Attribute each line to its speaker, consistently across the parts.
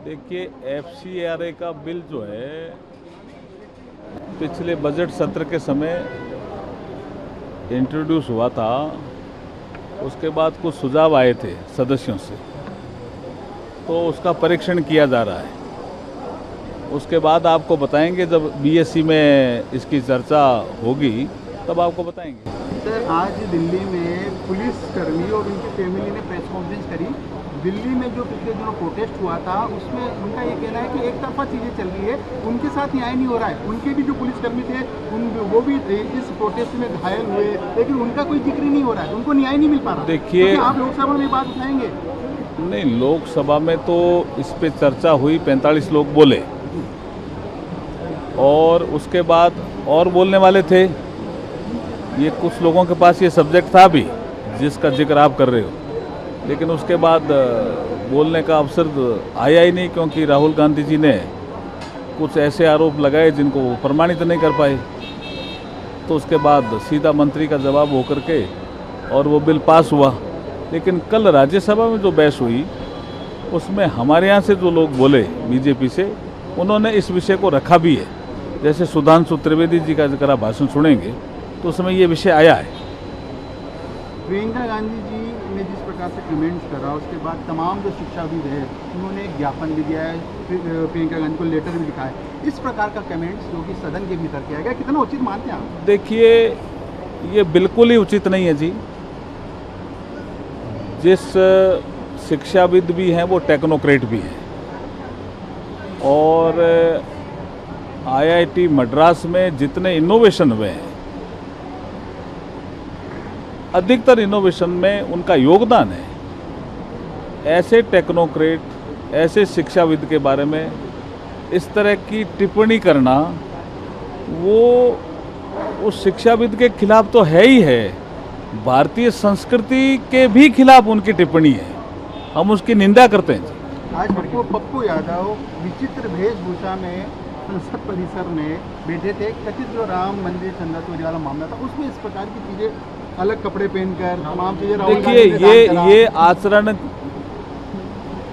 Speaker 1: देखिए, एफसीआरए का बिल जो है पिछले बजट सत्र के समय इंट्रोड्यूस हुआ था। उसके बाद कुछ सुझाव आए थे सदस्यों से, तो उसका परीक्षण किया जा रहा है। उसके बाद आपको बताएंगे, जब बीएससी में इसकी चर्चा होगी तब आपको बताएंगे।
Speaker 2: सर, आज दिल्ली में पुलिस कर्मी और उनकी फैमिली ने प्रेस कॉन्फ्रेंस करी। दिल्ली में जो पिछले दिनों प्रोटेस्ट हुआ था उसमें उनका ये कहना है कि एक तरफा चीज़ें चल रही है, उनके साथ न्याय नहीं हो रहा है। उनके भी जो पुलिसकर्मी थे वो भी इस प्रोटेस्ट में घायल हुए, लेकिन उनका कोई जिक्र नहीं हो रहा है, उनको न्याय नहीं मिल पा रहा।
Speaker 1: देखिए,
Speaker 2: तो आप लोकसभा में बात उठाएंगे?
Speaker 1: नहीं, लोकसभा में तो इस पे चर्चा हुई, 45 लोग बोले और उसके बाद और बोलने वाले थे। ये कुछ लोगों के पास ये सब्जेक्ट था भी जिसका जिक्र आप कर रहे हो, लेकिन उसके बाद बोलने का अवसर आया ही नहीं, क्योंकि राहुल गांधी जी ने कुछ ऐसे आरोप लगाए जिनको वो प्रमाणित नहीं कर पाए। तो उसके बाद सीधा मंत्री का जवाब होकर के और वो बिल पास हुआ। लेकिन कल राज्यसभा में जो बहस हुई उसमें हमारे यहाँ से जो लोग बोले बीजेपी से, उन्होंने इस विषय को रखा भी है। जैसे सुधांशु त्रिवेदी जी का जरा भाषण सुनेंगे तो उसमें ये विषय आया है।
Speaker 2: प्रियंका गांधी जी ने जिस प्रकार से कमेंट्स करा, उसके बाद तमाम जो शिक्षाविद है उन्होंने एक ज्ञापन भी दिया है, प्रियंका गांधी को लेटर भी लिखा है। इस प्रकार का कमेंट्स जो कि सदन के भीतर किया गया, कितना उचित मानते हैं आप?
Speaker 1: देखिए, ये बिल्कुल ही उचित नहीं है जी। जिस शिक्षाविद भी हैं वो टेक्नोक्रेट भी हैं, और आईआईटी मद्रास में जितने इनोवेशन हुए हैं, अधिकतर इनोवेशन में उनका योगदान है। ऐसे टेक्नोक्रेट, ऐसे शिक्षाविद के बारे में इस तरह की टिप्पणी करना वो उस शिक्षाविद के खिलाफ तो है ही है, भारतीय संस्कृति के भी खिलाफ उनकी टिप्पणी है। हम उसकी निंदा करते हैं।
Speaker 2: आज पप्पू यादव विचित्र वेशभूषा में संसद परिसर में बैठे थे। कथित जो राम मंदिर चंदा चोरी वाला मामला था, उसमें इस प्रकार की चीजें, अलग कपड़े पहनकर तमाम चीजें,
Speaker 1: देखिए, ये आचरण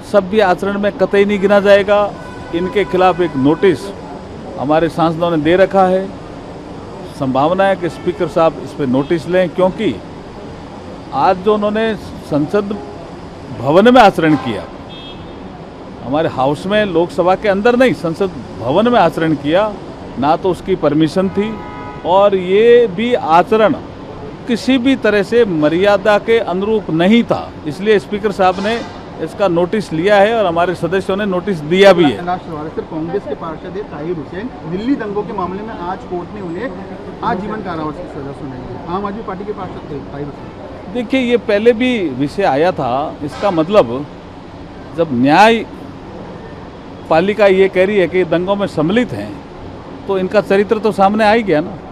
Speaker 1: सभ्य आचरण में कतई नहीं गिना जाएगा। इनके खिलाफ एक नोटिस हमारे सांसदों ने दे रखा है। संभावना है कि स्पीकर साहब इस पर नोटिस लें, क्योंकि आज जो उन्होंने संसद भवन में आचरण किया, हमारे हाउस में, लोकसभा के अंदर नहीं, संसद भवन में आचरण किया, ना तो उसकी परमिशन थी, और ये भी आचरण किसी भी तरह से मर्यादा के अनुरूप नहीं था। इसलिए स्पीकर साहब ने इसका नोटिस लिया है और हमारे सदस्यों ने नोटिस दिया भी है।
Speaker 2: कांग्रेस के पार्षद ताहिर हुसैन, दिल्ली दंगों के मामले में आज कोर्ट ने उन्हें आजीवन कारावास की सजा सुनाई है। आम आदमी पार्टी के पार्षद थे ताहिर हुसैन।
Speaker 1: देखिए, ये पहले भी विषय आया था। इसका मतलब, जब न्याय पालिका ये कह रही है कि दंगों में सम्मिलित हैं, तो इनका चरित्र तो सामने आ ही गया ना।